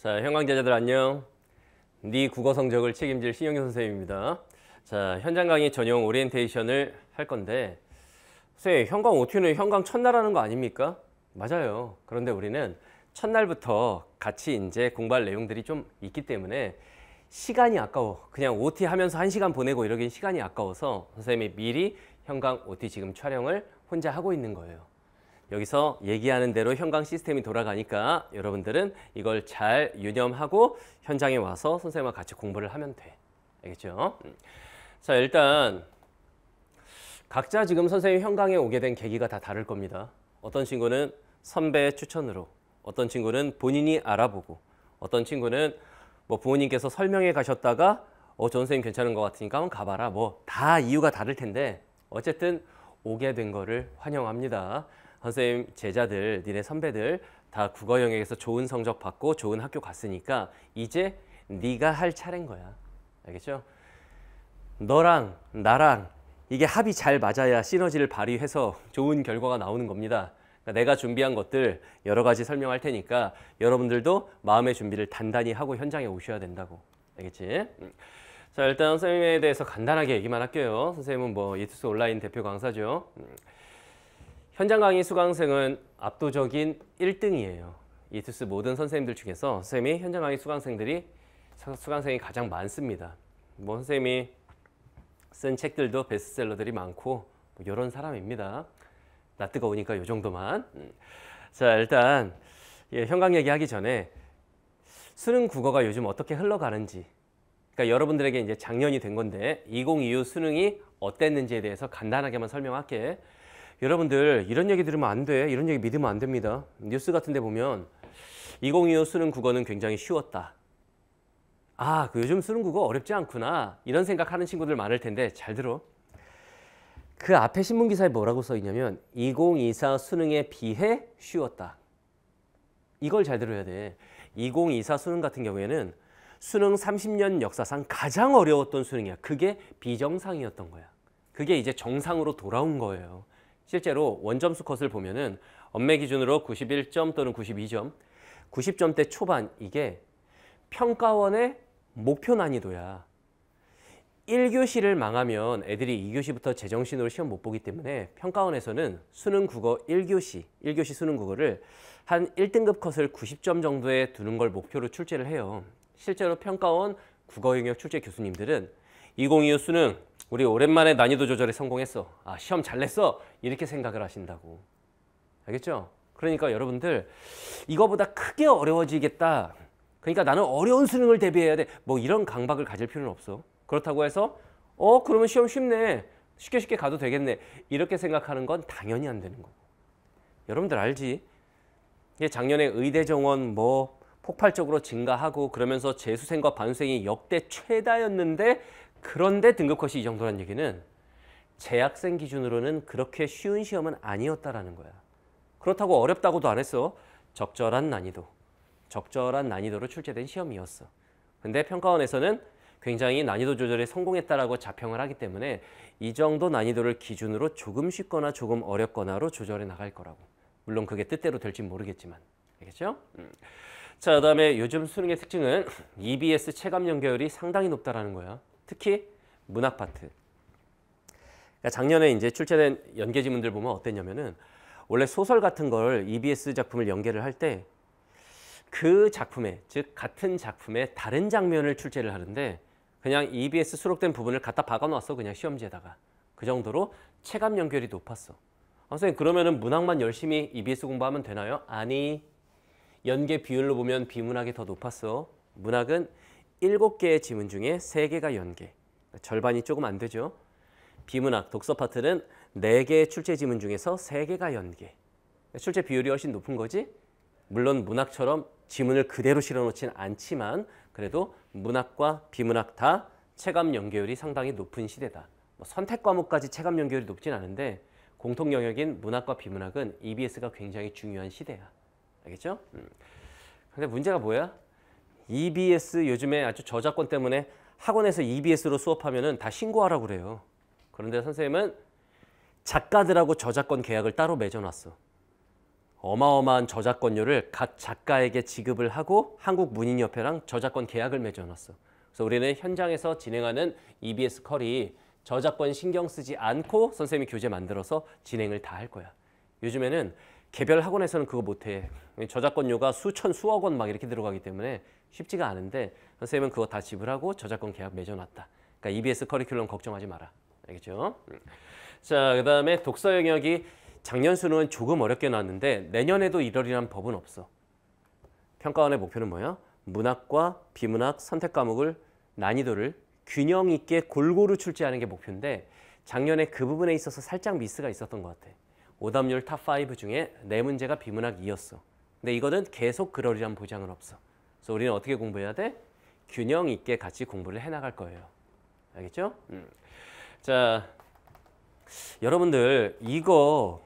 자, 현강제자들 안녕. 네 국어 성적을 책임질 신영규 선생님입니다. 자, 현장 강의 전용 오리엔테이션을 할 건데, 선생님, 현강 OT는 현강 첫날 하는 거 아닙니까? 맞아요. 그런데 우리는 첫날부터 같이 이제 공부할 내용들이 좀 있기 때문에 시간이 아까워. 그냥 OT 하면서 1시간 보내고 이러긴 시간이 아까워서 선생님이 미리 현강 OT 지금 촬영을 혼자 하고 있는 거예요. 여기서 얘기하는 대로 현강 시스템이 돌아가니까 여러분들은 이걸 잘 유념하고 현장에 와서 선생님과 같이 공부를 하면 돼. 알겠죠? 자, 일단 각자 지금 선생님 현강에 오게 된 계기가 다 다를 겁니다. 어떤 친구는 선배 추천으로, 어떤 친구는 본인이 알아보고, 어떤 친구는 뭐 부모님께서 설명해 가셨다가 저 선생님 괜찮은 것 같으니까 한번 가봐라. 뭐 다 이유가 다를 텐데 어쨌든 오게 된 거를 환영합니다. 선생님 제자들, 니네 선배들 다 국어 영역에서 좋은 성적 받고 좋은 학교 갔으니까 이제 네가 할 차례인 거야. 알겠죠? 너랑 나랑 이게 합이 잘 맞아야 시너지를 발휘해서 좋은 결과가 나오는 겁니다. 그러니까 내가 준비한 것들 여러 가지 설명할 테니까 여러분들도 마음의 준비를 단단히 하고 현장에 오셔야 된다고. 알겠지? 자, 일단 선생님에 대해서 간단하게 얘기만 할게요. 선생님은 뭐 이투스 온라인 대표 강사죠. 현장 강의 수강생은 압도적인 1등이에요. 이투스 모든 선생님들 중에서 선생님이 현장 강의 수강생이 가장 많습니다. 뭐 선생님이 쓴 책들도 베스트셀러들이 많고 뭐 이런 사람입니다. 나 뜨거우니까 요 정도만. 자, 일단 현강 얘기하기 전에 수능 국어가 요즘 어떻게 흘러가는지, 그러니까 여러분들에게 이제 작년이 된 건데 2025 수능이 어땠는지에 대해서 간단하게만 설명할게. 여러분들 이런 얘기 들으면 안 돼. 이런 얘기 믿으면 안 됩니다. 뉴스 같은 데 보면 2025 수능 국어는 굉장히 쉬웠다. 아, 그 요즘 수능 국어 어렵지 않구나. 이런 생각하는 친구들 많을 텐데 잘 들어. 그 앞에 신문 기사에 뭐라고 써 있냐면 2024 수능에 비해 쉬웠다. 이걸 잘 들어야 돼. 2024 수능 같은 경우에는 수능 30년 역사상 가장 어려웠던 수능이야. 그게 비정상이었던 거야. 그게 이제 정상으로 돌아온 거예요. 실제로 원점수 컷을 보면은 엄매 기준으로 91점 또는 92점, 90점대 초반 이게 평가원의 목표 난이도야. 1교시를 망하면 애들이 2교시부터 제정신으로 시험 못 보기 때문에 평가원에서는 수능 국어 1교시 수능 국어를 한 1등급 컷을 90점 정도에 두는 걸 목표로 출제를 해요. 실제로 평가원 국어 영역 출제 교수님들은 2025 수능 우리 오랜만에 난이도 조절에 성공했어. 아, 시험 잘 냈어. 이렇게 생각을 하신다고. 알겠죠? 그러니까 여러분들 이거보다 크게 어려워지겠다. 그러니까 나는 어려운 수능을 대비해야 돼. 뭐 이런 강박을 가질 필요는 없어. 그렇다고 해서 그러면 시험 쉽네. 쉽게 가도 되겠네. 이렇게 생각하는 건 당연히 안 되는 거고. 여러분들 알지? 이게 작년에 의대 정원 뭐 폭발적으로 증가하고 그러면서 재수생과 반수생이 역대 최다였는데 그런데 등급컷이 이 정도라는 얘기는 재학생 기준으로는 그렇게 쉬운 시험은 아니었다라는 거야. 그렇다고 어렵다고도 안 했어. 적절한 난이도로 출제된 시험이었어. 근데 평가원에서는 굉장히 난이도 조절에 성공했다라고 자평을 하기 때문에 이 정도 난이도를 기준으로 조금 쉽거나 조금 어렵거나로 조절해 나갈 거라고. 물론 그게 뜻대로 될진 모르겠지만. 알겠죠? 자, 그다음에 요즘 수능의 특징은 EBS 체감 연계율이 상당히 높다라는 거야. 특히 문학 파트. 그러니까 작년에 이제 출제된 연계 지문들 보면 어땠냐면은 원래 소설 같은 걸 EBS 작품을 연계를 할 때 그 작품에, 즉 같은 작품의 다른 장면을 출제를 하는데 그냥 EBS 수록된 부분을 갖다 박아놨어. 그냥 시험지에다가. 그 정도로 체감 연결이 높았어. 선생님 그러면은 문학만 열심히 EBS 공부하면 되나요? 아니. 연계 비율로 보면 비문학이 더 높았어. 문학은 7개의 지문 중에 3개가 연계. 절반이 조금 안 되죠. 비문학, 독서 파트는 4개의 출제 지문 중에서 3개가 연계. 출제 비율이 훨씬 높은 거지. 물론 문학처럼 지문을 그대로 실어놓지는 않지만 그래도 문학과 비문학 다 체감 연계율이 상당히 높은 시대다. 뭐 선택 과목까지 체감 연계율이 높진 않은데 공통 영역인 문학과 비문학은 EBS가 굉장히 중요한 시대야. 알겠죠? 근데 문제가 뭐야? EBS 요즘에 아주 저작권 때문에 학원에서 EBS로 수업하면은 다 신고하라고 그래요. 그런데 선생님은 작가들하고 저작권 계약을 따로 맺어놨어. 어마어마한 저작권료를 각 작가에게 지급을 하고 한국문인협회랑 저작권 계약을 맺어놨어. 그래서 우리는 현장에서 진행하는 EBS 컬이 저작권 신경 쓰지 않고 선생님이 교재 만들어서 진행을 다 할 거야. 요즘에는 개별 학원에서는 그거 못해. 저작권료가 수천, 수억 원 막 이렇게 들어가기 때문에 쉽지가 않은데 선생님은 그거 다 지불하고 저작권 계약 맺어놨다. 그러니까 EBS 커리큘럼 걱정하지 마라. 알겠죠? 자, 그다음에 독서 영역이 작년 수능은 조금 어렵게 나왔는데 내년에도 이러리란 법은 없어. 평가원의 목표는 뭐야? 문학과 비문학 선택 과목을 난이도를 균형 있게 골고루 출제하는 게 목표인데 작년에 그 부분에 있어서 살짝 미스가 있었던 것 같아. 오답률 탑5 중에 4문제가 비문학이었어. 근데 이거는 계속 그러리란 보장은 없어. 그래서 우리는 어떻게 공부해야 돼? 균형 있게 같이 공부를 해나갈 거예요. 알겠죠? 자, 여러분들 이거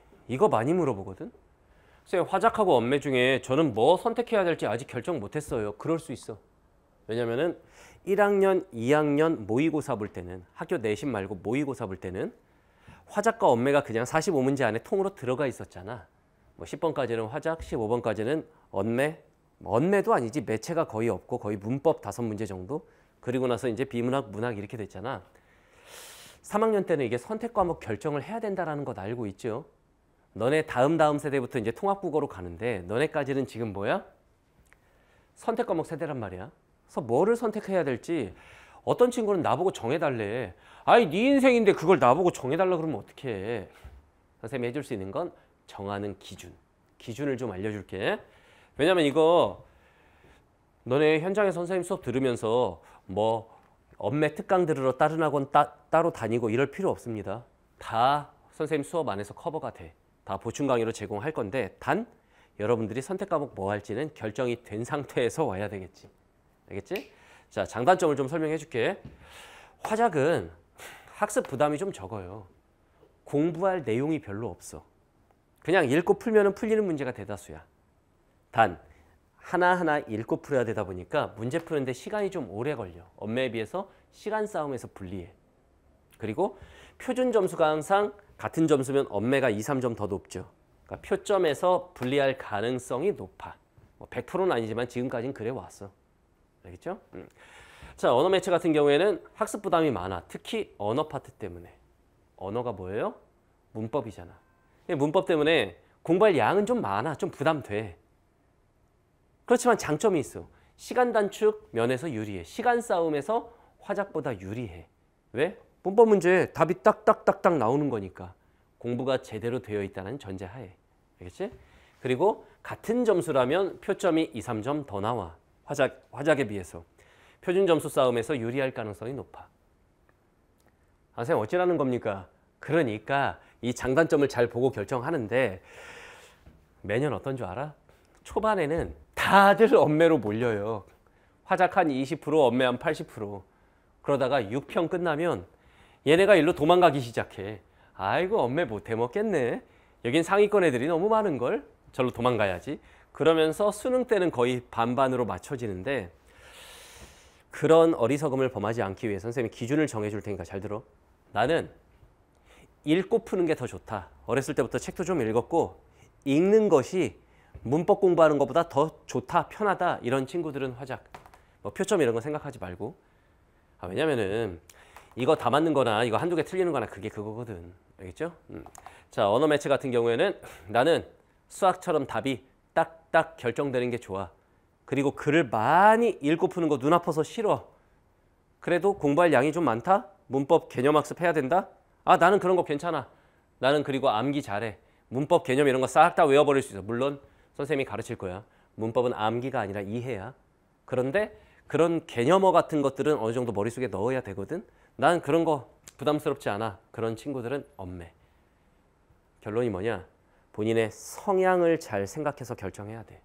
많이 물어보거든? 선생님 화작하고 언매 중에 저는 뭐 선택해야 될지 아직 결정 못했어요. 그럴 수 있어. 왜냐면은 1학년, 2학년 모의고사 볼 때는 학교 내신 말고 모의고사 볼 때는 화작과 언매가 그냥 45문제 안에 통으로 들어가 있었잖아. 뭐 10번까지는 화작, 15번까지는 언매, 언매도 아니지 매체가 거의 없고 거의 문법 5문제 정도. 그리고 나서 이제 비문학, 문학 이렇게 됐잖아. 3학년 때는 이게 선택 과목 결정을 해야 된다라는 것 알고 있죠? 너네 다음 세대부터 이제 통합국어로 가는데 너네까지는 지금 뭐야? 선택 과목 세대란 말이야. 그래서 뭐를 선택해야 될지 어떤 친구는 나보고 정해달래. 아이 네 인생인데 그걸 나보고 정해달라 그러면 어떡해. 선생님이 해줄 수 있는 건 정하는 기준을 좀 알려줄게. 왜냐면 이거 너네 현장에 선생님 수업 들으면서 뭐 언매 특강 들으러 다른 학원 따로 다니고 이럴 필요 없습니다. 다 선생님 수업 안에서 커버가 돼. 다 보충 강의로 제공할 건데 단 여러분들이 선택 과목 뭐 할지는 결정이 된 상태에서 와야 되겠지. 알겠지? 자, 장단점을 좀 설명해 줄게. 화작은 학습 부담이 좀 적어요. 공부할 내용이 별로 없어. 그냥 읽고 풀면 풀리는 문제가 대다수야. 단 하나하나 읽고 풀어야 되다 보니까 문제 푸는데 시간이 좀 오래 걸려. 언매에 비해서 시간 싸움에서 불리해. 그리고 표준 점수가 항상 같은 점수면 언매가 2, 3점 더 높죠. 그러니까 표점에서 불리할 가능성이 높아. 뭐 100%는 아니지만 지금까지는 그래 왔어. 알겠죠? 자, 언어 매체 같은 경우에는 학습 부담이 많아. 특히 언어 파트 때문에. 언어가 뭐예요? 문법이잖아. 문법 때문에 공부할 양은 좀 많아. 좀 부담돼. 그렇지만 장점이 있어. 시간 단축 면에서 유리해. 시간 싸움에서 화작보다 유리해. 왜? 문법 문제에 답이 딱딱딱딱 나오는 거니까. 공부가 제대로 되어 있다는 전제하에. 알겠지? 그리고 같은 점수라면 표점이 2, 3점 더 나와. 화작에 비해서. 표준 점수 싸움에서 유리할 가능성이 높아. 아, 선생님 어찌라는 겁니까? 그러니까 이 장단점을 잘 보고 결정하는데 매년 어떤 줄 알아? 초반에는 다들 언매로 몰려요. 화작 한 20%, 언매 한 80%. 그러다가 6평 끝나면 얘네가 일로 도망가기 시작해. 아이고 언매 못 해먹겠네. 여긴 상위권 애들이 너무 많은걸? 절로 도망가야지. 그러면서 수능 때는 거의 반반으로 맞춰지는데 그런 어리석음을 범하지 않기 위해 선생님이 기준을 정해줄 테니까 잘 들어. 나는 읽고 푸는 게 더 좋다. 어렸을 때부터 책도 좀 읽었고 읽는 것이 문법 공부하는 것보다 더 좋다, 편하다 이런 친구들은 화작. 뭐 표점 이런 거 생각하지 말고. 왜냐면은 이거 다 맞는 거나 이거 한두 개 틀리는 거나 그게 그거거든. 알겠죠? 자, 언어 매체 같은 경우에는 나는 수학처럼 답이 딱딱 결정되는 게 좋아. 그리고 글을 많이 읽고 푸는 거 눈 아파서 싫어. 그래도 공부할 양이 좀 많다? 문법 개념 학습해야 된다? 아, 나는 그런 거 괜찮아. 나는 그리고 암기 잘해. 문법 개념 이런 거 싹 다 외워버릴 수 있어. 물론 선생님이 가르칠 거야. 문법은 암기가 아니라 이해야. 그런데 그런 개념어 같은 것들은 어느 정도 머릿속에 넣어야 되거든. 난 그런 거 부담스럽지 않아. 그런 친구들은 언매. 결론이 뭐냐? 본인의 성향을 잘 생각해서 결정해야 돼.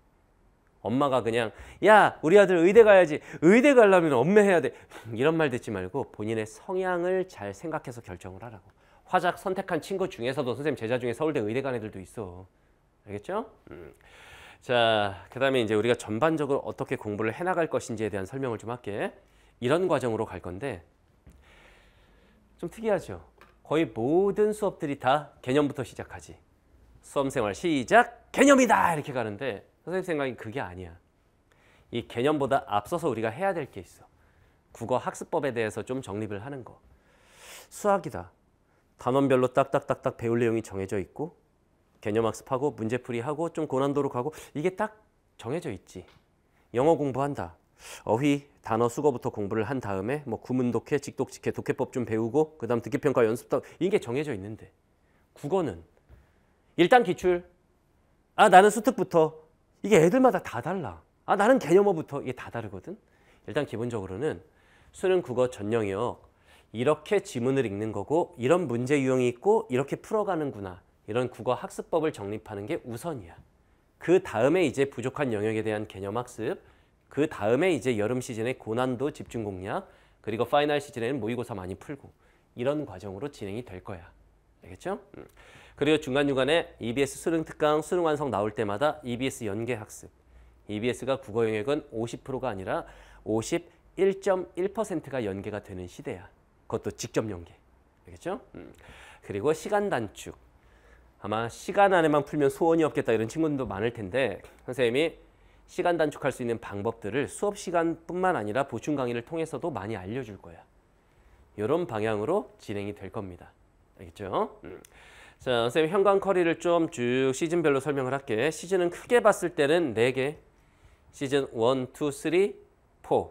엄마가 그냥 야 우리 아들 의대 가야지. 의대 가려면 언매해야 돼. 이런 말 듣지 말고 본인의 성향을 잘 생각해서 결정을 하라고. 화작 선택한 친구 중에서도 선생님 제자 중에 서울대 의대 간 애들도 있어. 알겠죠? 자, 그 다음에 이제 우리가 전반적으로 어떻게 공부를 해나갈 것인지에 대한 설명을 좀 할게. 이런 과정으로 갈 건데 좀 특이하죠? 거의 모든 수업들이 다 개념부터 시작하지. 수험생활 시작! 개념이다! 이렇게 가는데 선생님 생각이 그게 아니야. 이 개념보다 앞서서 우리가 해야 될 게 있어. 국어 학습법에 대해서 좀 정립을 하는 거. 수학이다. 단원별로 딱딱딱딱 배울 내용이 정해져 있고 개념 학습하고 문제풀이하고 좀 고난도로 가고 이게 딱 정해져 있지. 영어 공부한다. 어휘, 단어, 수거부터 공부를 한 다음에 뭐 구문 독해, 직독, 직해, 독해법 좀 배우고 그다음 듣기평가 연습도 이게 정해져 있는데 국어는 일단 기출. 아 나는 수특부터. 이게 애들마다 다 달라. 아 나는 개념어부터. 이게 다 다르거든. 일단 기본적으로는 수능 국어 전 영역 이렇게 지문을 읽는 거고 이런 문제 유형이 있고 이렇게 풀어가는구나. 이런 국어 학습법을 정립하는 게 우선이야. 그 다음에 이제 부족한 영역에 대한 개념 학습, 그 다음에 이제 여름 시즌에 고난도 집중 공략, 그리고 파이널 시즌에는 모의고사 많이 풀고 이런 과정으로 진행이 될 거야. 알겠죠? 그리고 중간중간에 EBS 수능 특강, 수능 완성 나올 때마다 EBS 연계 학습. EBS가 국어 영역은 50%가 아니라 51.1%가 연계가 되는 시대야. 그것도 직접 연계. 알겠죠? 그리고 시간 단축. 아마 시간 안에만 풀면 소원이 없겠다 이런 친구들도 많을 텐데 선생님이 시간 단축할 수 있는 방법들을 수업 시간뿐만 아니라 보충 강의를 통해서도 많이 알려줄 거야. 이런 방향으로 진행이 될 겁니다. 알겠죠? 자, 선생님 현관 커리를 좀 쭉 시즌별로 설명을 할게. 시즌은 크게 봤을 때는 4개. 시즌 1, 2, 3, 4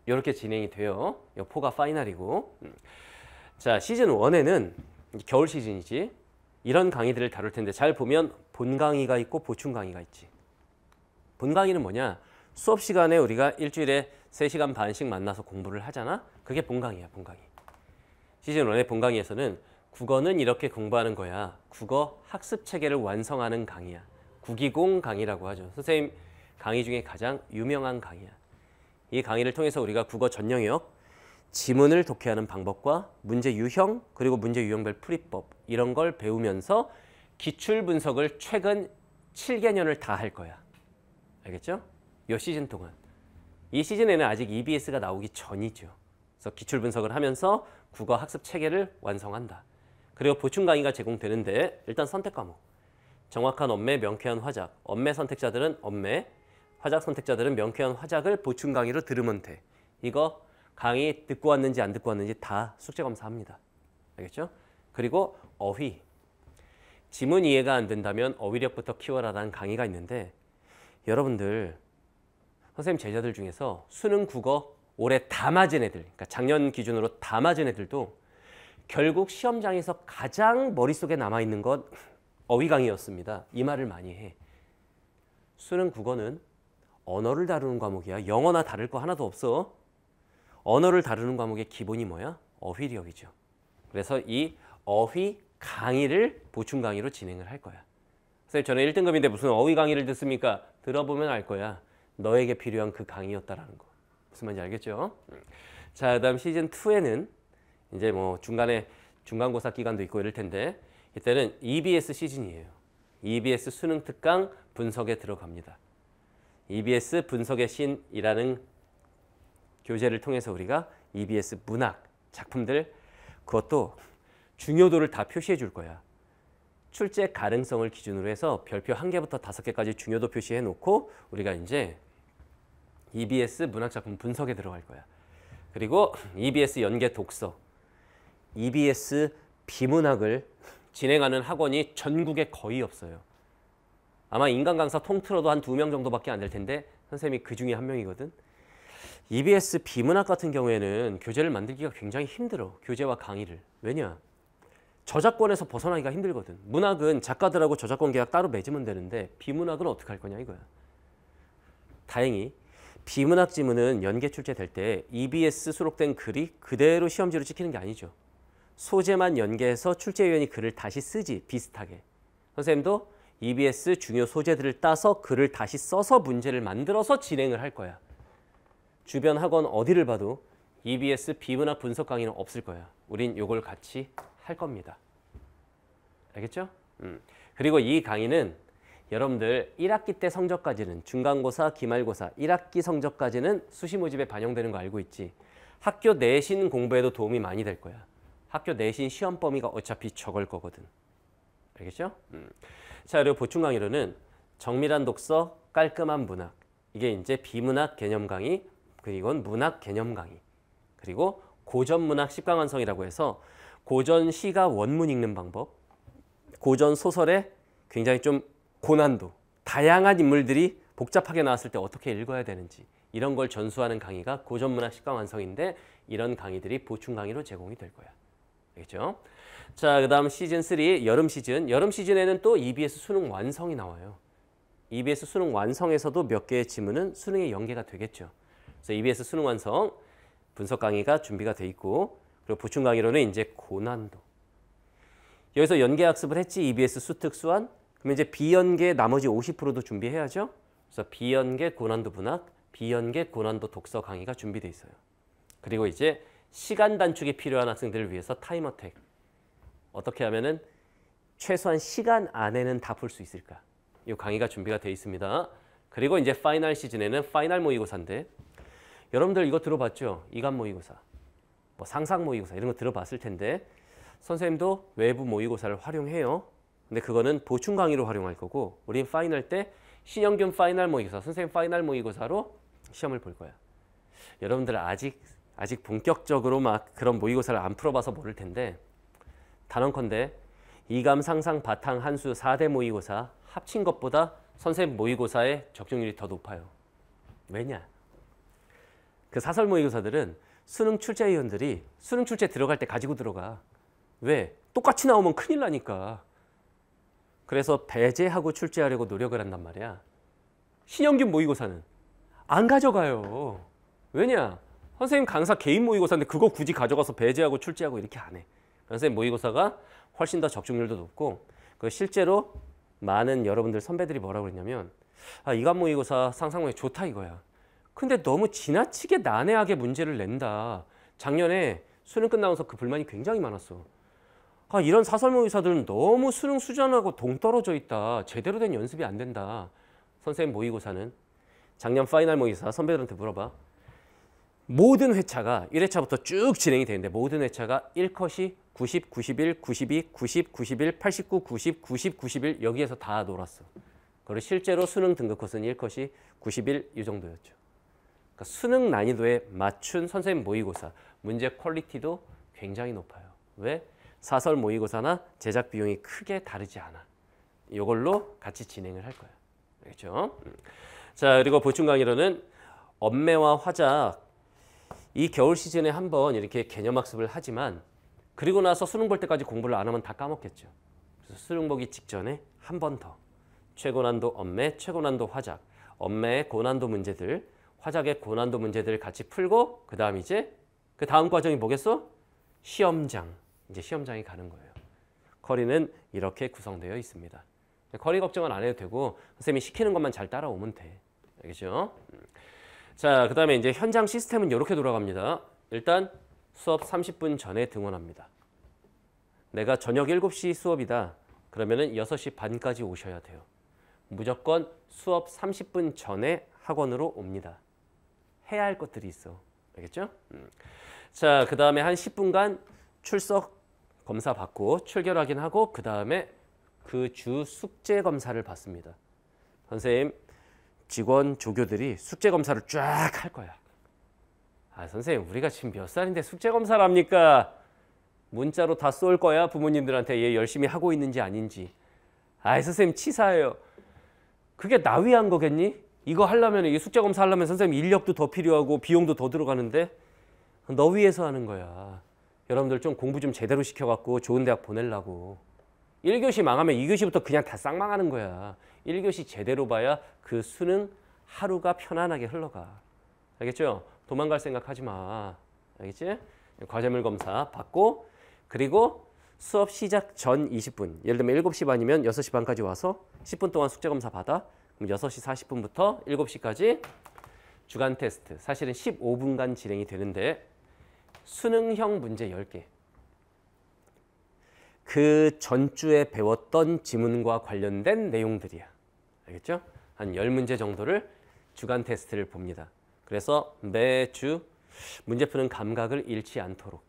이렇게 진행이 돼요. 이 4가 파이널이고. 자, 시즌 1에는 겨울 시즌이지. 이런 강의들을 다룰 텐데 잘 보면 본 강의가 있고 보충 강의가 있지. 본 강의는 뭐냐? 수업 시간에 우리가 일주일에 3시간 반씩 만나서 공부를 하잖아. 그게 본 강의야, 본 강의. 시즌 1의 본 강의에서는 국어는 이렇게 공부하는 거야. 국어 학습 체계를 완성하는 강의야. 국이공 강의라고 하죠. 선생님 강의 중에 가장 유명한 강의야. 이 강의를 통해서 우리가 국어 전 영역, 지문을 독해하는 방법과 문제 유형 그리고 문제 유형별 풀이법 이런 걸 배우면서 기출 분석을 최근 7개년을 다 할 거야. 알겠죠? 이 시즌 동안. 이 시즌에는 아직 EBS가 나오기 전이죠. 그래서 기출 분석을 하면서 국어 학습 체계를 완성한다. 그리고 보충 강의가 제공되는데 일단 선택 과목. 정확한 언매, 명쾌한 화작. 언매 선택자들은 언매, 화작 선택자들은 명쾌한 화작을 보충 강의로 들으면 돼. 이거 강의 듣고 왔는지 안 듣고 왔는지 다 숙제 검사합니다. 알겠죠? 그리고 어휘. 지문 이해가 안 된다면 어휘력부터 키워라라는 강의가 있는데 여러분들 선생님 제자들 중에서 수능 국어 올해 다 맞은 애들, 그러니까 작년 기준으로 다 맞은 애들도 결국 시험장에서 가장 머릿속에 남아있는 건 어휘 강의였습니다. 이 말을 많이 해. 수능 국어는 언어를 다루는 과목이야. 영어나 다를 거 하나도 없어. 언어를 다루는 과목의 기본이 뭐야? 어휘력이죠. 그래서 이 어휘 강의를 보충 강의로 진행을 할 거야. 선생님 저는 1등급인데 무슨 어휘 강의를 듣습니까? 들어보면 알 거야. 너에게 필요한 그 강의였다라는 거. 무슨 말인지 알겠죠? 자, 그다음 시즌 2에는 이제 뭐 중간에 중간고사 기간도 있고 이럴 텐데 이때는 EBS 시즌이에요. EBS 수능 특강 분석에 들어갑니다. EBS 분석의 신이라는 교재를 통해서 우리가 EBS 문학 작품들 그것도 중요도를 다 표시해 줄 거야. 출제 가능성을 기준으로 해서 별표 1개부터 5개까지 중요도 표시해 놓고 우리가 이제 EBS 문학 작품 분석에 들어갈 거야. 그리고 EBS 연계 독서, EBS 비문학을 진행하는 학원이 전국에 거의 없어요. 아마 인간 강사 통틀어도 한 2명 정도밖에 안 될 텐데 선생님이 그 중에 한 명이거든. EBS 비문학 같은 경우에는 교재를 만들기가 굉장히 힘들어. 교재와 강의를. 왜냐? 저작권에서 벗어나기가 힘들거든. 문학은 작가들하고 저작권 계약 따로 맺으면 되는데 비문학은 어떻게 할 거냐 이거야. 다행히 비문학 지문은 연계 출제될 때 EBS 수록된 글이 그대로 시험지로 찍히는 게 아니죠. 소재만 연계해서 출제위원이 글을 다시 쓰지 비슷하게. 선생님도 EBS 중요 소재들을 따서 글을 다시 써서 문제를 만들어서 진행을 할 거야. 주변 학원 어디를 봐도 EBS 비문학 분석 강의는 없을 거야. 우린 요걸 같이 할 겁니다. 알겠죠? 그리고 이 강의는 여러분들 1학기 때 성적까지는 중간고사, 기말고사 1학기 성적까지는 수시 모집에 반영되는 거 알고 있지? 학교 내신 공부에도 도움이 많이 될 거야. 학교 내신 시험 범위가 어차피 적을 거거든. 알겠죠? 자, 그리고 보충 강의로는 정밀한 독서, 깔끔한 문학. 이게 이제 비문학 개념 강의, 그리고 문학 개념 강의. 그리고 고전 문학 10강 완성이라고 해서 고전 시가 원문 읽는 방법, 고전 소설의 굉장히 좀 고난도, 다양한 인물들이 복잡하게 나왔을 때 어떻게 읽어야 되는지 이런 걸 전수하는 강의가 고전 문학 10강 완성인데 이런 강의들이 보충 강의로 제공이 될 거야. 알겠죠? 자, 그다음 시즌 3 여름 시즌. 여름 시즌에는 또 EBS 수능 완성이 나와요. EBS 수능 완성에서도 몇 개의 지문은 수능에 연계가 되겠죠. 그래서 EBS 수능 완성 분석 강의가 준비가 돼 있고 그리고 보충 강의로는 이제 고난도. 여기서 연계 학습을 했지 EBS 수특 수완. 그러면 이제 비연계 나머지 50%도 준비해야죠. 그래서 비연계 고난도 문학, 비연계 고난도 독서 강의가 준비돼 있어요. 그리고 이제 시간 단축이 필요한 학생들을 위해서 타임어택. 어떻게 하면은 최소한 시간 안에는 다 풀 수 있을까? 이 강의가 준비가 돼 있습니다. 그리고 이제 파이널 시즌에는 파이널 모의고사인데 여러분들 이거 들어봤죠? 이감 모의고사, 뭐 상상 모의고사 이런 거 들어봤을 텐데 선생님도 외부 모의고사를 활용해요. 근데 그거는 보충 강의로 활용할 거고 우린 파이널 때 신영균 파이널 모의고사, 선생님 파이널 모의고사로 시험을 볼 거야. 여러분들 아직 본격적으로 막 그런 모의고사를 안 풀어봐서 모를 텐데 단언컨대 이감, 상상, 바탕, 한수 4대 모의고사 합친 것보다 선생님 모의고사의 적중률이 더 높아요. 왜냐? 그 사설 모의고사들은 수능 출제위원들이 수능 출제 들어갈 때 가지고 들어가. 왜? 똑같이 나오면 큰일 나니까. 그래서 배제하고 출제하려고 노력을 한단 말이야. 신영균 모의고사는 안 가져가요. 왜냐? 선생님 강사 개인 모의고사인데 그거 굳이 가져가서 배제하고 출제하고 이렇게 안 해. 선생님 모의고사가 훨씬 더 적중률도 높고 실제로 많은 여러분들 선배들이 뭐라고 그랬냐면 이감 모의고사 상상 모의 좋다 이거야. 근데 너무 지나치게 난해하게 문제를 낸다. 작년에 수능 끝나면서 그 불만이 굉장히 많았어. 이런 사설 모의고사들은 너무 수능 수준하고 동떨어져 있다. 제대로 된 연습이 안 된다. 선생님 모의고사는 작년 파이널 모의고사 선배들한테 물어봐. 모든 회차가 1회차부터 쭉 진행이 되는데 모든 회차가 1컷이 90, 91, 92, 90, 91, 89, 90, 90, 91 여기에서 다 놀았어. 그리고 실제로 수능 등급 컷은 1컷이 91 이 정도였죠. 그러니까 수능 난이도에 맞춘 선생님 모의고사 문제 퀄리티도 굉장히 높아요. 왜? 사설 모의고사나 제작 비용이 크게 다르지 않아. 이걸로 같이 진행을 할 거야. 알겠죠? 자, 그리고 보충 강의로는 엄매와 화작 이 겨울 시즌에 한번 이렇게 개념 학습을 하지만 그리고 나서 수능 볼 때까지 공부를 안 하면 다 까먹겠죠. 그래서 수능 보기 직전에 한 번 더 최고난도 엄매, 최고난도 화작, 엄매의 고난도 문제들, 화작의 고난도 문제들을 같이 풀고 그 다음 이제 그 다음 과정이 뭐겠어? 시험장. 이제 시험장에 가는 거예요. 커리는 이렇게 구성되어 있습니다. 커리 걱정은 안 해도 되고 선생님이 시키는 것만 잘 따라오면 돼. 알겠죠? 자, 그 다음에 이제 현장 시스템은 이렇게 돌아갑니다. 일단 수업 30분 전에 등원합니다. 내가 저녁 7시 수업이다. 그러면은 6시 반까지 오셔야 돼요. 무조건 수업 30분 전에 학원으로 옵니다. 해야 할 것들이 있어. 알겠죠? 자, 그 다음에 한 10분간 출석 검사 받고 출결 확인하고 그 다음에 그 주 숙제 검사를 받습니다. 선생님, 직원, 조교들이 숙제 검사를 쫙 할 거야. 선생님, 우리가 지금 몇 살인데 숙제 검사를 합니까? 문자로 다 쏠 거야. 부모님들한테 얘 열심히 하고 있는지 아닌지. 선생님 치사해요. 그게 나 위한 거겠니? 이거 하려면 이 숙제 검사 하려면 선생님 인력도 더 필요하고 비용도 더 들어가는데 너 위해서 하는 거야. 여러분들 좀 공부 좀 제대로 시켜갖고 좋은 대학 보내려고. 1교시 망하면 2교시부터 그냥 다 쌍망하는 거야. 1교시 제대로 봐야 그 수능 하루가 편안하게 흘러가. 알겠죠? 도망갈 생각하지 마. 알겠지? 과제물 검사 받고 그리고 수업 시작 전 20분. 예를 들면 7시 반이면 6시 반까지 와서 10분 동안 숙제 검사 받아. 그럼 6시 40분부터 7시까지 주간 테스트. 사실은 15분간 진행이 되는데 수능형 문제 10개. 그 전주에 배웠던 지문과 관련된 내용들이야. 알겠죠? 한 10문제 정도를 주간 테스트를 봅니다. 그래서 매주 문제 푸는 감각을 잃지 않도록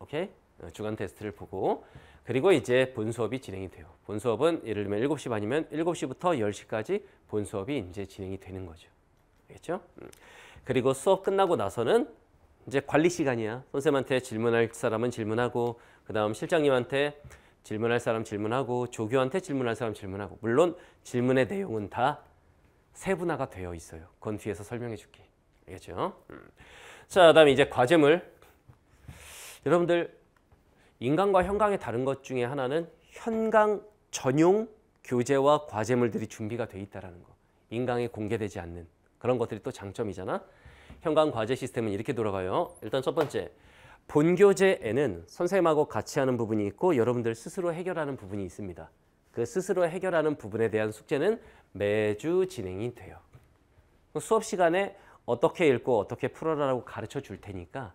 오케이? 주간 테스트를 보고 그리고 이제 본 수업이 진행이 돼요. 본 수업은 예를 들면 7시 반이면 7시부터 10시까지 본 수업이 이제 진행이 되는 거죠. 알겠죠? 그리고 수업 끝나고 나서는 이제 관리 시간이야. 선생님한테 질문할 사람은 질문하고, 그 다음 실장님한테 질문할 사람 질문하고, 조교한테 질문할 사람 질문하고. 물론 질문의 내용은 다 세분화가 되어 있어요. 그건 뒤에서 설명해 줄게. 알겠죠? 자, 그다음에 이제 과제물. 여러분들 인강과 현강의 다른 것 중에 하나는 현강 전용 교재와 과제물들이 준비가 돼 있다는 거. 인강에 공개되지 않는 그런 것들이 또 장점이잖아. 현강 과제 시스템은 이렇게 돌아가요. 일단 첫 번째, 본교재에는 선생님하고 같이 하는 부분이 있고 여러분들 스스로 해결하는 부분이 있습니다. 그 스스로 해결하는 부분에 대한 숙제는 매주 진행이 돼요. 수업 시간에 어떻게 읽고 어떻게 풀어라라고 가르쳐 줄 테니까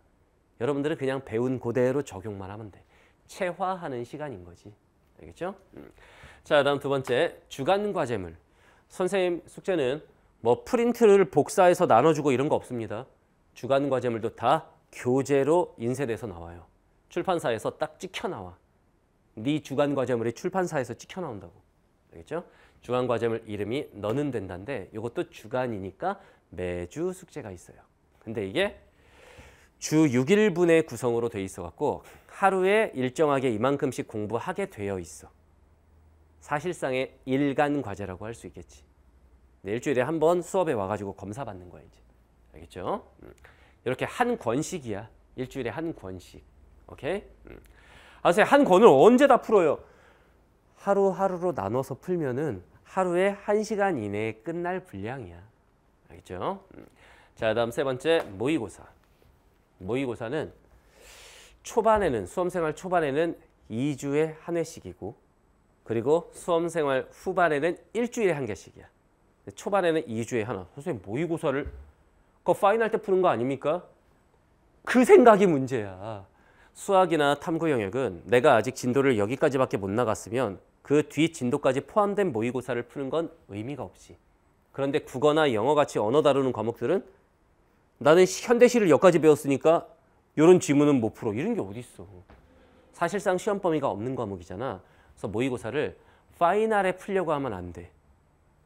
여러분들은 그냥 배운 그대로 적용만 하면 돼. 체화하는 시간인 거지. 알겠죠? 자, 다음 두 번째, 주간 과제물. 선생님 숙제는 뭐 프린트를 복사해서 나눠주고 이런 거 없습니다. 주간 과제물도 다 교재로 인쇄돼서 나와요. 출판사에서 딱 찍혀 나와. 네 주간 과제물이 출판사에서 찍혀 나온다고. 알겠죠? 주간 과제물 이름이 너는 된다인데 이것도 주간이니까 매주 숙제가 있어요. 근데 이게 주 6일분의 구성으로 돼 있어 갖고 하루에 일정하게 이만큼씩 공부하게 되어 있어. 사실상의 일간 과제라고 할 수 있겠지. 일주일에 한 번 수업에 와가지고 검사 받는 거야 이제. 알겠죠? 이렇게 한 권씩이야. 일주일에 한 권씩. 오케이? 선생님 한 권을 언제 다 풀어요? 하루하루로 나눠서 풀면은 하루에 1시간 이내에 끝날 분량이야. 알겠죠? 자, 다음 세 번째, 모의고사. 모의고사는 초반에는 수험생활 초반에는 2주에 한 회씩이고 그리고 수험생활 후반에는 일주일에 한 개씩이야. 초반에는 2주에 하나. 선생님 모의고사를 그거 파이널 때 푸는 거 아닙니까? 그 생각이 문제야. 수학이나 탐구 영역은 내가 아직 진도를 여기까지밖에 못 나갔으면 그 뒤 진도까지 포함된 모의고사를 푸는 건 의미가 없지. 그런데 국어나 영어 같이 언어 다루는 과목들은 나는 현대시를 여기까지 배웠으니까 이런 지문은 못 풀어. 이런 게 어디 있어. 사실상 시험 범위가 없는 과목이잖아. 그래서 모의고사를 파이널에 풀려고 하면 안 돼.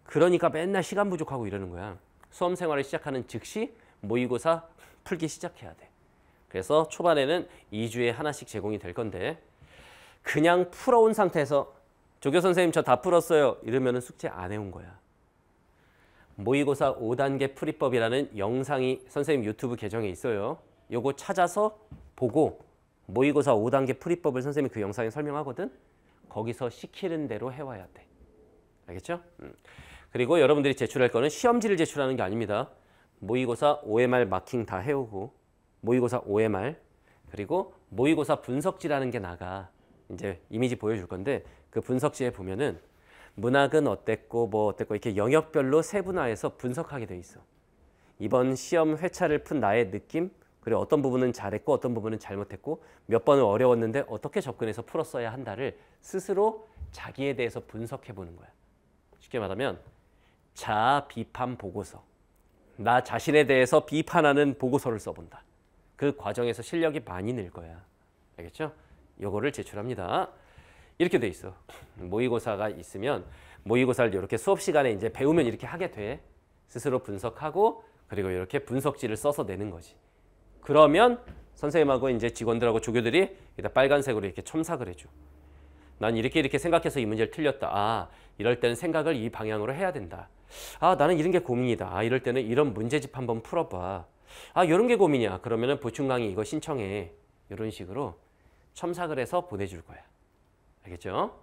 그러니까 맨날 시간 부족하고 이러는 거야. 수험 생활을 시작하는 즉시 모의고사 풀기 시작해야 돼. 그래서 초반에는 2주에 하나씩 제공이 될 건데 그냥 풀어온 상태에서 조교 선생님 저 다 풀었어요. 이러면 숙제 안 해온 거야. 모의고사 5단계 풀이법이라는 영상이 선생님 유튜브 계정에 있어요. 요거 찾아서 보고 모의고사 5단계 풀이법을 선생님이 그 영상에 설명하거든. 거기서 시키는 대로 해와야 돼. 알겠죠? 그리고 여러분들이 제출할 거는 시험지를 제출하는 게 아닙니다. 모의고사 OMR 마킹 다 해오고 모의고사 OMR 그리고 모의고사 분석지라는 게 나가. 이제 이미지 보여줄 건데 그 분석지에 보면은 문학은 어땠고 뭐 어땠고 이렇게 영역별로 세분화해서 분석하게 돼 있어. 이번 시험 회차를 푼 나의 느낌 그리고 어떤 부분은 잘했고 어떤 부분은 잘못했고 몇 번은 어려웠는데 어떻게 접근해서 풀었어야 한다를 스스로 자기에 대해서 분석해 보는 거야. 쉽게 말하면 자아 비판 보고서. 나 자신에 대해서 비판하는 보고서를 써본다. 그 과정에서 실력이 많이 늘 거야. 알겠죠? 요거를 제출합니다. 이렇게 돼 있어. 모의고사가 있으면 모의고사를 이렇게 수업 시간에 이제 배우면 이렇게 하게 돼. 스스로 분석하고 그리고 이렇게 분석지를 써서 내는 거지. 그러면 선생님하고 이제 직원들하고 조교들이 여기다 빨간색으로 이렇게 첨삭을 해줘. 난 이렇게 생각해서 이 문제를 틀렸다. 아, 이럴 때는 생각을 이 방향으로 해야 된다. 아, 나는 이런 게 고민이다. 아, 이럴 때는 이런 문제집 한번 풀어봐. 아, 이런 게 고민이야. 그러면은 보충 강의 이거 신청해. 이런 식으로 첨삭을 해서 보내줄 거야. 알겠죠?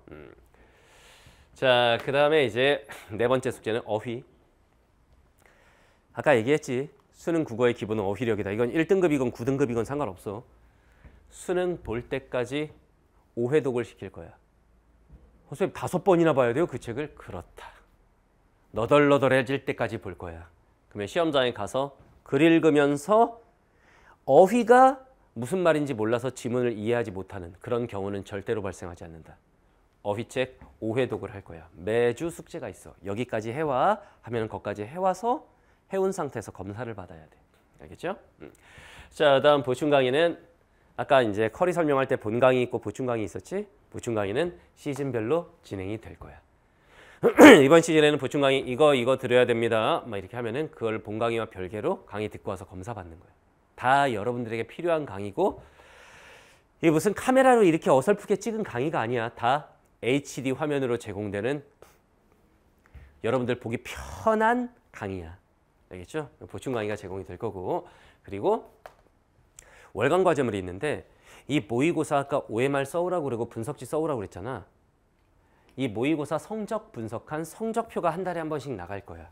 자, 그 다음에 이제 네 번째 숙제는 어휘. 아까 얘기했지. 수능 국어의 기본은 어휘력이다. 이건 1등급이건 9등급이건 상관없어. 수능 볼 때까지 5회독을 시킬 거야. 선생님 5번이나 봐야 돼요? 그 책을? 그렇다. 너덜너덜해질 때까지 볼 거야. 그러면 시험장에 가서 글 읽으면서 어휘가 무슨 말인지 몰라서 지문을 이해하지 못하는 그런 경우는 절대로 발생하지 않는다. 어휘책 5회독을 할 거야. 매주 숙제가 있어. 여기까지 해와 하면 거기까지 해와서 해온 상태에서 검사를 받아야 돼. 알겠죠? 자, 다음 보충 강의는 아까 이제 커리 설명할 때 본 강의 있고 보충 강의 있었지? 보충 강의는 시즌별로 진행이 될 거야. 이번 시즌에는 보충 강의 이거 들어야 됩니다. 막 이렇게 하면은 그걸 본 강의와 별개로 강의 듣고 와서 검사 받는 거예요. 다 여러분들에게 필요한 강의고 이게 무슨 카메라로 이렇게 어설프게 찍은 강의가 아니야. 다 HD 화면으로 제공되는 여러분들 보기 편한 강의야. 알겠죠? 보충 강의가 제공이 될 거고 그리고 월간 과제물이 있는데 이 모의고사 아까 OMR 써오라고 그러고 분석지 써오라고 그랬잖아. 이 모의고사 성적 분석한 성적표가 한 달에 한 번씩 나갈 거야.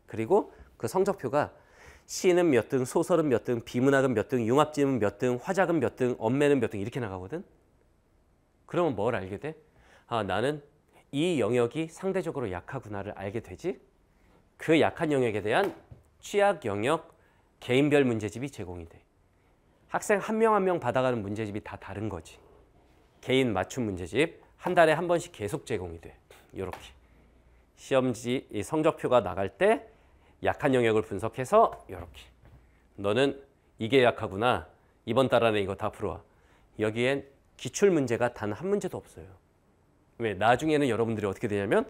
그리고 그 성적표가 시는 몇 등, 소설은 몇 등, 비문학은 몇 등, 융합지문 몇 등, 화작은 몇 등, 언매는 몇 등 이렇게 나가거든. 그러면 뭘 알게 돼? 아, 나는 이 영역이 상대적으로 약하구나를 알게 되지. 그 약한 영역에 대한 취약 영역 개인별 문제집이 제공이 돼. 학생 한 명 한 명 받아가는 문제집이 다 다른 거지. 개인 맞춤 문제집 한 달에 한 번씩 계속 제공이 돼. 이렇게 시험지 이 성적표가 나갈 때 약한 영역을 분석해서 이렇게 너는 이게 약하구나. 이번 달 안에 이거 다 풀어와. 여기엔 기출 문제가 단 한 문제도 없어요. 왜? 나중에는 여러분들이 어떻게 되냐면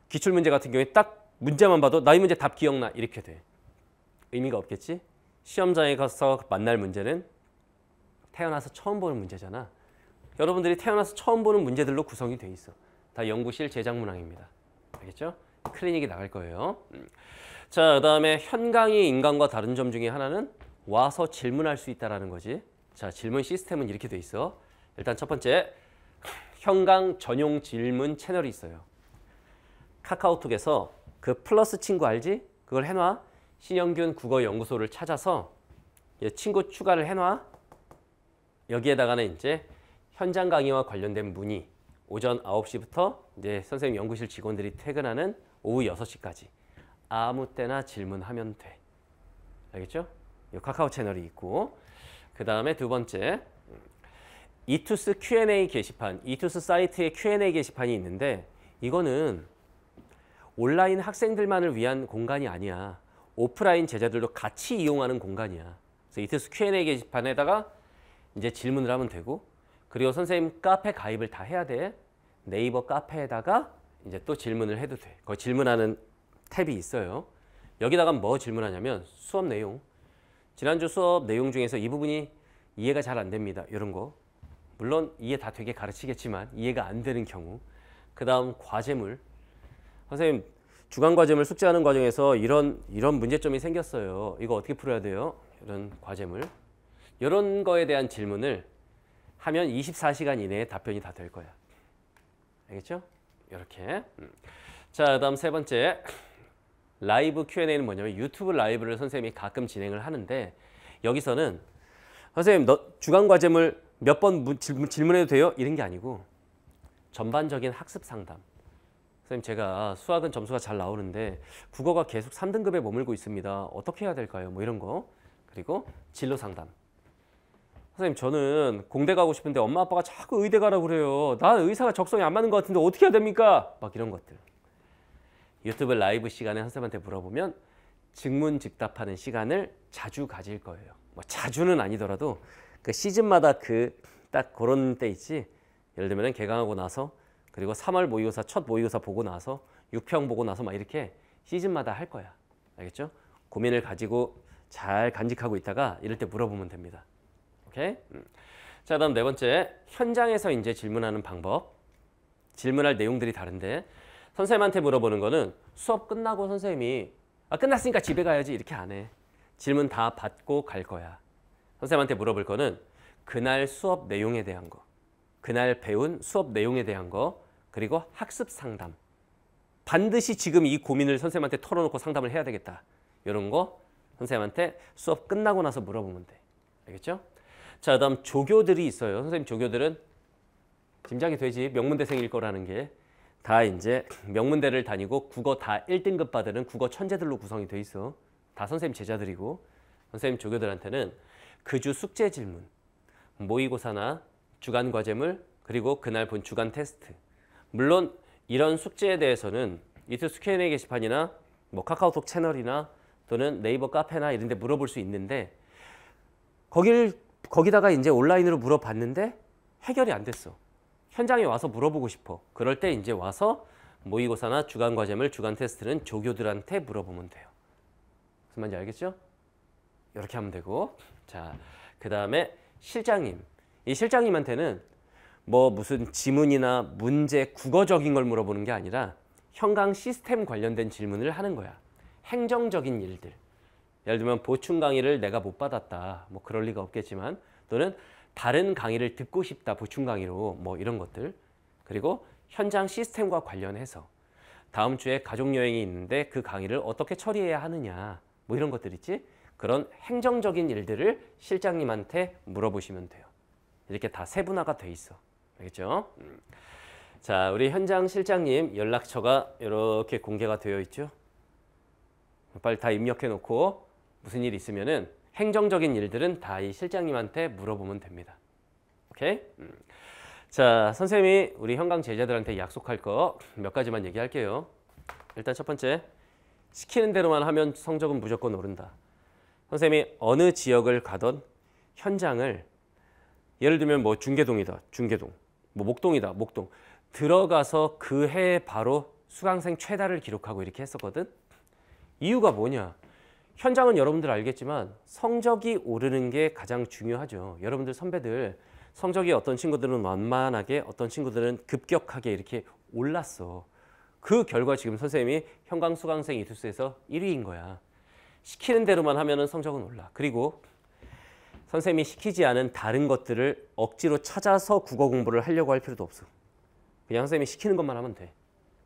기출 문제 같은 경우에 딱 문제만 봐도 나 이 문제 답 기억나 이렇게 돼. 의미가 없겠지? 시험장에 가서 만날 문제는 태어나서 처음 보는 문제잖아. 여러분들이 태어나서 처음 보는 문제들로 구성이 돼 있어. 다 연구실 제작 문항입니다. 알겠죠? 클리닉이 나갈 거예요. 자, 그다음에 현강의 인강과 다른 점 중에 하나는 와서 질문할 수 있다라는 거지. 자, 질문 시스템은 이렇게 돼 있어. 일단 첫 번째, 현강 전용 질문 채널이 있어요. 카카오톡에서 그 플러스 친구 알지? 그걸 해놔. 신영균 국어연구소를 찾아서 친구 추가를 해놔. 여기에다가는 이제 현장 강의와 관련된 문의 오전 9시부터 이제 선생님 연구실 직원들이 퇴근하는 오후 6시까지 아무 때나 질문하면 돼. 알겠죠? 이 카카오 채널이 있고 그 다음에 두 번째 이투스 Q&A 게시판, 이투스 사이트에 Q&A 게시판이 있는데 이거는 온라인 학생들만을 위한 공간이 아니야. 오프라인 제자들도 같이 이용하는 공간이야. 그래서 이투스 Q&A 게시판에다가 이제 질문을 하면 되고 그리고 선생님 카페 가입을 다 해야 돼. 네이버 카페에다가 이제 또 질문을 해도 돼. 거기 질문하는 탭이 있어요. 여기다가 뭐 질문하냐면 수업 내용. 지난주 수업 내용 중에서 이 부분이 이해가 잘 안 됩니다. 이런 거. 물론 이해 다 되게 가르치겠지만 이해가 안 되는 경우. 그 다음 과제물. 선생님 주간 과제물 숙제하는 과정에서 이런 문제점이 생겼어요. 이거 어떻게 풀어야 돼요? 이런 과제물. 이런 거에 대한 질문을 하면 24시간 이내에 답변이 다 될 거야. 알겠죠? 이렇게. 자, 그다음 세 번째. 라이브 Q&A는 뭐냐면 유튜브 라이브를 선생님이 가끔 진행을 하는데 여기서는 선생님 너 주간 과제물 몇 번 질문해도 돼요? 이런 게 아니고 전반적인 학습 상담. 선생님 제가 수학은 점수가 잘 나오는데 국어가 계속 3등급에 머물고 있습니다. 어떻게 해야 될까요? 뭐 이런 거. 그리고 진로 상담. 선생님 저는 공대 가고 싶은데 엄마 아빠가 자꾸 의대 가라고 그래요. 나 의사가 적성에 안 맞는 것 같은데 어떻게 해야 됩니까? 막 이런 것들. 유튜브 라이브 시간에 선생님한테 물어보면 즉문즉답하는 시간을 자주 가질 거예요. 뭐 자주는 아니더라도 그 시즌마다 그 딱 그런 때 있지. 예를 들면 개강하고 나서 그리고 3월 모의고사 첫 모의고사 보고 나서 6평 보고 나서 막 이렇게 시즌마다 할 거야. 알겠죠? 고민을 가지고 잘 간직하고 있다가 이럴 때 물어보면 됩니다. 오케이? 자, 다음 네 번째. 현장에서 이제 질문하는 방법. 질문할 내용들이 다른데 선생님한테 물어보는 거는 수업 끝나고 선생님이 끝났으니까 집에 가야지 이렇게 안 해. 질문 다 받고 갈 거야. 선생님한테 물어볼 거는 그날 수업 내용에 대한 거, 그날 배운 수업 내용에 대한 거, 그리고 학습 상담. 반드시 지금 이 고민을 선생님한테 털어놓고 상담을 해야 되겠다. 이런 거 선생님한테 수업 끝나고 나서 물어보면 돼. 알겠죠? 자, 그다음 조교들이 있어요. 선생님 조교들은 짐작이 되지. 명문대생일 거라는 게. 다 이제 명문대를 다니고 국어 다 1등급 받는 국어 천재들로 구성이 돼 있어. 다 선생님 제자들이고 선생님 조교들한테는 그 주 숙제 질문, 모의고사나 주간 과제물, 그리고 그날 본 주간 테스트. 물론 이런 숙제에 대해서는 이투스 Q&A 게시판이나 뭐 카카오톡 채널이나 또는 네이버 카페나 이런 데 물어볼 수 있는데 거기다가 이제 온라인으로 물어봤는데 해결이 안 됐어. 현장에 와서 물어보고 싶어. 그럴 때 이제 와서 모의고사나 주간과제물, 주간 테스트는 조교들한테 물어보면 돼요. 무슨 말인지 알겠죠? 이렇게 하면 되고. 자, 그 다음에 실장님. 이 실장님한테는 뭐 무슨 지문이나 문제, 국어적인 걸 물어보는 게 아니라 현강 시스템 관련된 질문을 하는 거야. 행정적인 일들. 예를 들면 보충 강의를 내가 못 받았다. 뭐 그럴 리가 없겠지만 또는 다른 강의를 듣고 싶다. 보충 강의로 뭐 이런 것들. 그리고 현장 시스템과 관련해서 다음 주에 가족여행이 있는데 그 강의를 어떻게 처리해야 하느냐. 뭐 이런 것들 있지? 그런 행정적인 일들을 실장님한테 물어보시면 돼요. 이렇게 다 세분화가 돼 있어. 알겠죠? 자, 우리 현장 실장님 연락처가 이렇게 공개가 되어 있죠. 빨리 다 입력해 놓고 무슨 일 있으면은 행정적인 일들은 다 이 실장님한테 물어보면 됩니다. 오케이? 자, 선생님이 우리 현강 제자들한테 약속할 거 몇 가지만 얘기할게요. 일단 첫 번째, 시키는 대로만 하면 성적은 무조건 오른다. 선생님이 어느 지역을 가던 현장을 예를 들면 뭐 중계동이다. 중계동. 뭐 목동이다. 목동. 들어가서 그 해에 바로 수강생 최다를 기록하고 이렇게 했었거든. 이유가 뭐냐? 현장은 여러분들 알겠지만 성적이 오르는 게 가장 중요하죠. 여러분들 선배들 성적이 어떤 친구들은 완만하게 어떤 친구들은 급격하게 이렇게 올랐어. 그 결과 지금 선생님이 현강 수강생 이투스에서 1위인 거야. 시키는 대로만 하면은 성적은 올라. 그리고 선생님이 시키지 않은 다른 것들을 억지로 찾아서 국어 공부를 하려고 할 필요도 없어. 그냥 선생님이 시키는 것만 하면 돼.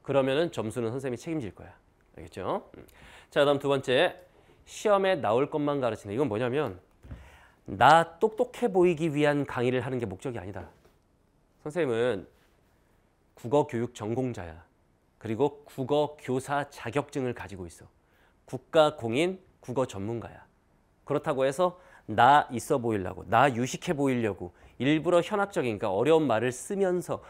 그러면은 점수는 선생님이 책임질 거야. 알겠죠? 자, 다음 두 번째. 시험에 나올 것만 가르치는. 이건 뭐냐면 나 똑똑해 보이기 위한 강의를 하는 게 목적이 아니다. 선생님은 국어 교육 전공자야. 그리고 국어 교사 자격증을 가지고 있어. 국가 공인 국어 전문가야. 그렇다고 해서 나 있어 보이려고, 나 유식해 보이려고 일부러 현학적인, 그러니까 어려운 말을 쓰면서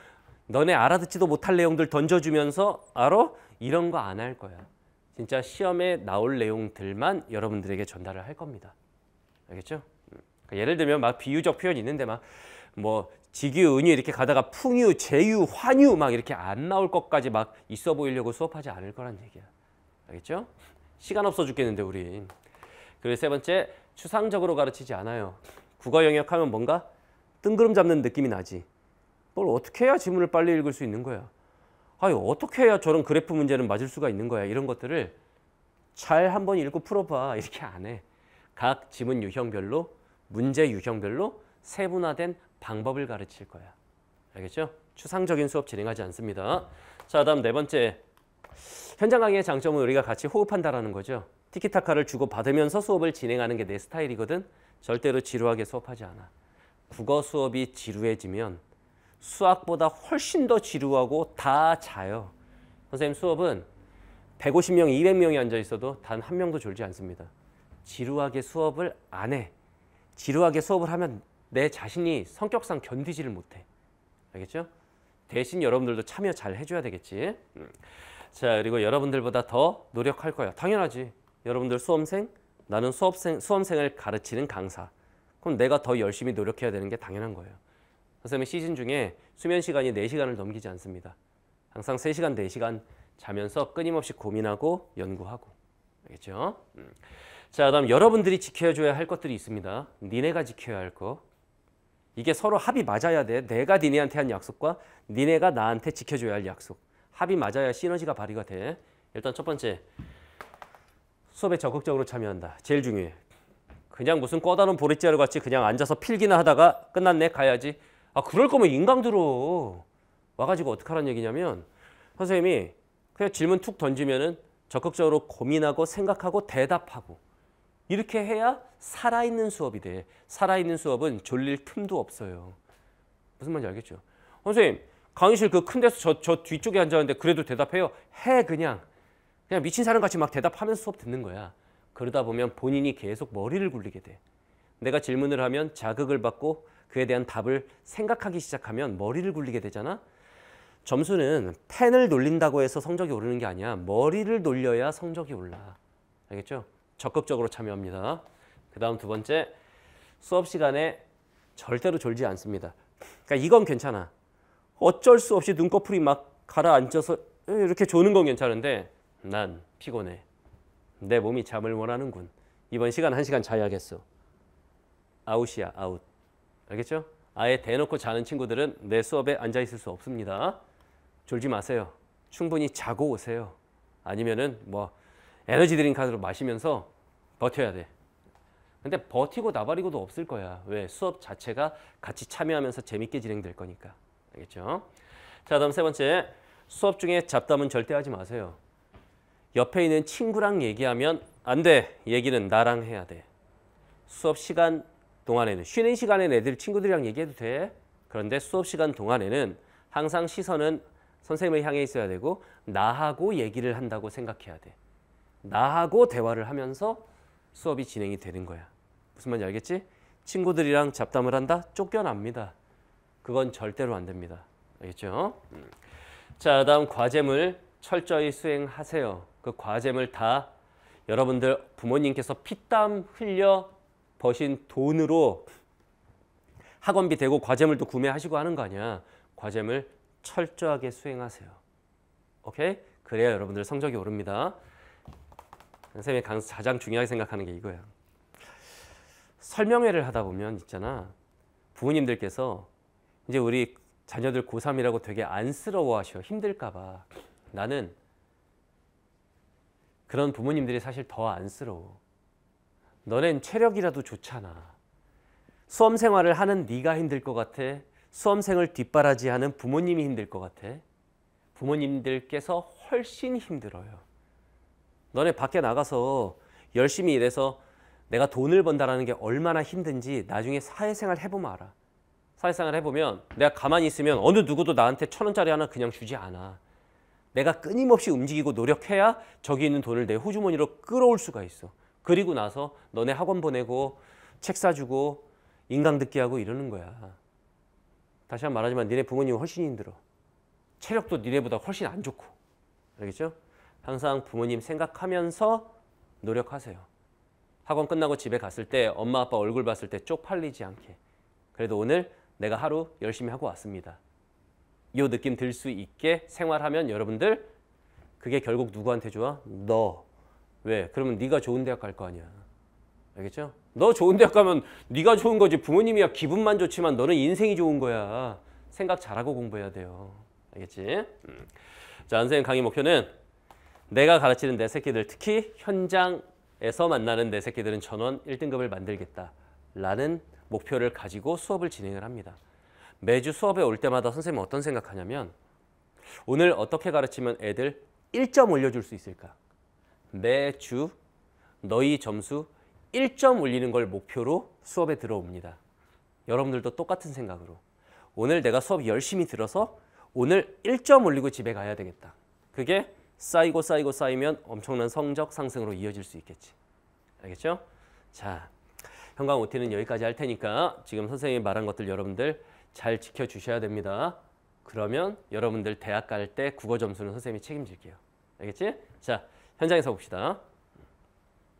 너네 알아듣지도 못할 내용들 던져주면서 알아? 이런 거 안 할 거야. 진짜 시험에 나올 내용들만 여러분들에게 전달을 할 겁니다. 알겠죠? 그러니까 예를 들면 막 비유적 표현이 있는데 막 뭐 직유, 은유 이렇게 가다가 풍유, 제유, 환유 막 이렇게 안 나올 것까지 막 있어 보이려고 수업하지 않을 거란 얘기야. 알겠죠? 시간 없어 죽겠는데 우린. 그리고 세 번째, 추상적으로 가르치지 않아요. 국어 영역 하면 뭔가 뜬구름 잡는 느낌이 나지. 뭘 어떻게 해야 지문을 빨리 읽을 수 있는 거야? 아유, 어떻게 해야 저런 그래프 문제는 맞을 수가 있는 거야? 이런 것들을 잘 한번 읽고 풀어봐. 이렇게 안 해. 각 지문 유형별로, 문제 유형별로 세분화된 방법을 가르칠 거야. 알겠죠? 추상적인 수업 진행하지 않습니다. 자, 다음 네 번째. 현장 강의의 장점은 우리가 같이 호흡한다라는 거죠. 티키타카를 주고받으면서 수업을 진행하는 게 내 스타일이거든. 절대로 지루하게 수업하지 않아. 국어 수업이 지루해지면 수학보다 훨씬 더 지루하고 다 자요. 선생님 수업은 150명, 200명이 앉아 있어도 단 한 명도 졸지 않습니다. 지루하게 수업을 안 해. 지루하게 수업을 하면 내 자신이 성격상 견디지를 못해. 알겠죠? 대신 여러분들도 참여 잘 해줘야 되겠지. 자, 그리고 여러분들보다 더 노력할 거야. 당연하지. 여러분들 수험생, 나는 수험생을 가르치는 강사. 그럼 내가 더 열심히 노력해야 되는 게 당연한 거예요. 선생님은 시즌 중에 수면 시간이 4시간을 넘기지 않습니다. 항상 3시간, 4시간 자면서 끊임없이 고민하고 연구하고. 알겠죠? 자, 다음 여러분들이 지켜줘야 할 것들이 있습니다. 니네가 지켜야 할 거. 이게 서로 합이 맞아야 돼. 내가 니네한테 한 약속과 니네가 나한테 지켜줘야 할 약속. 합이 맞아야 시너지가 발휘가 돼. 일단 첫 번째, 수업에 적극적으로 참여한다. 제일 중요해. 그냥 무슨 꺼다놓은 보릿자루 같이 그냥 앉아서 필기나 하다가 끝났네 가야지. 아, 그럴 거면 인강 들어. 와가지고 어떡하라는 얘기냐면 선생님이 그냥 질문 툭 던지면은 적극적으로 고민하고 생각하고 대답하고 이렇게 해야 살아있는 수업이 돼. 살아있는 수업은 졸릴 틈도 없어요. 무슨 말인지 알겠죠? 선생님 강의실 그 큰 데서 저 뒤쪽에 앉았는데 그래도 대답해요? 해 그냥 미친 사람같이 막 대답하면서 수업 듣는 거야. 그러다 보면 본인이 계속 머리를 굴리게 돼. 내가 질문을 하면 자극을 받고 그에 대한 답을 생각하기 시작하면 머리를 굴리게 되잖아. 점수는 펜을 돌린다고 해서 성적이 오르는 게 아니야. 머리를 돌려야 성적이 올라. 알겠죠? 적극적으로 참여합니다. 그 다음 두 번째, 수업 시간에 절대로 졸지 않습니다. 그러니까 이건 괜찮아. 어쩔 수 없이 눈꺼풀이 막 가라앉아서 이렇게 조는 건 괜찮은데 난 피곤해. 내 몸이 잠을 원하는군. 이번 시간 1시간 자야겠어. 아웃이야, 아웃. 알겠죠? 아예 대놓고 자는 친구들은 내 수업에 앉아 있을 수 없습니다. 졸지 마세요. 충분히 자고 오세요. 아니면은 뭐 에너지 드링크를 마시면서 버텨야 돼. 근데 버티고 나발이고도 없을 거야. 왜? 수업 자체가 같이 참여하면서 재밌게 진행될 거니까. 알겠죠? 자, 다음 세 번째. 수업 중에 잡담은 절대 하지 마세요. 옆에 있는 친구랑 얘기하면 안 돼. 얘기는 나랑 해야 돼. 수업 시간 동안에는, 쉬는 시간에는 애들 친구들이랑 얘기해도 돼. 그런데 수업 시간 동안에는 항상 시선은 선생님을 향해 있어야 되고 나하고 얘기를 한다고 생각해야 돼. 나하고 대화를 하면서 수업이 진행이 되는 거야. 무슨 말인지 알겠지? 친구들이랑 잡담을 한다? 쫓겨납니다. 그건 절대로 안 됩니다. 알겠죠? 자, 다음 과제물 철저히 수행하세요. 그 과제물 다 여러분들 부모님께서 피땀 흘려 버신 돈으로 학원비 대고 과제물도 구매하시고 하는 거 아니야. 과제물 철저하게 수행하세요. 오케이? 그래야 여러분들 성적이 오릅니다. 선생님이 가장 중요하게 생각하는 게 이거예요. 설명회를 하다 보면 있잖아. 부모님들께서 이제 우리 자녀들 고3이라고 되게 안쓰러워하셔. 힘들까 봐. 나는 그런 부모님들이 사실 더 안쓰러워. 너넨 체력이라도 좋잖아. 수험 생활을 하는 네가 힘들 것 같아? 수험생을 뒷바라지하는 부모님이 힘들 것 같아? 부모님들께서 훨씬 힘들어요. 너네 밖에 나가서 열심히 일해서 내가 돈을 번다라는 게 얼마나 힘든지 나중에 사회생활 해보면 알아. 사회생활 해보면 내가 가만히 있으면 어느 누구도 나한테 1,000원짜리 하나 그냥 주지 않아. 내가 끊임없이 움직이고 노력해야 저기 있는 돈을 내 호주머니로 끌어올 수가 있어. 그리고 나서 너네 학원 보내고 책 사주고 인강 듣게 하고 이러는 거야. 다시 한번 말하지만 니네 부모님은 훨씬 힘들어. 체력도 니네보다 훨씬 안 좋고. 알겠죠? 항상 부모님 생각하면서 노력하세요. 학원 끝나고 집에 갔을 때 엄마 아빠 얼굴 봤을 때 쪽팔리지 않게. 그래도 오늘 내가 하루 열심히 하고 왔습니다. 이 느낌 들 수 있게 생활하면 여러분들 그게 결국 누구한테 좋아? 너. 왜? 그러면 네가 좋은 대학 갈 거 아니야. 알겠죠? 너 좋은 대학 가면 네가 좋은 거지. 부모님이야 기분만 좋지만 너는 인생이 좋은 거야. 생각 잘하고 공부해야 돼요. 알겠지? 자, 선생님 강의 목표는 내가 가르치는 내 새끼들, 특히 현장에서 만나는 내 새끼들은 전원 1등급을 만들겠다 라는 목표를 가지고 수업을 진행을 합니다. 매주 수업에 올 때마다 선생님은 어떤 생각하냐면 오늘 어떻게 가르치면 애들 1점 올려줄 수 있을까? 매주 너희 점수 1점 올리는 걸 목표로 수업에 들어옵니다. 여러분들도 똑같은 생각으로 오늘 내가 수업 열심히 들어서 오늘 1점 올리고 집에 가야 되겠다. 그게 쌓이고 쌓이고 쌓이면 엄청난 성적 상승으로 이어질 수 있겠지. 알겠죠? 자, 현강 OT는 여기까지 할 테니까 지금 선생님이 말한 것들 여러분들 잘 지켜주셔야 됩니다. 그러면 여러분들 대학 갈 때 국어 점수는 선생님이 책임질게요. 알겠지? 자, 현장에서 봅시다.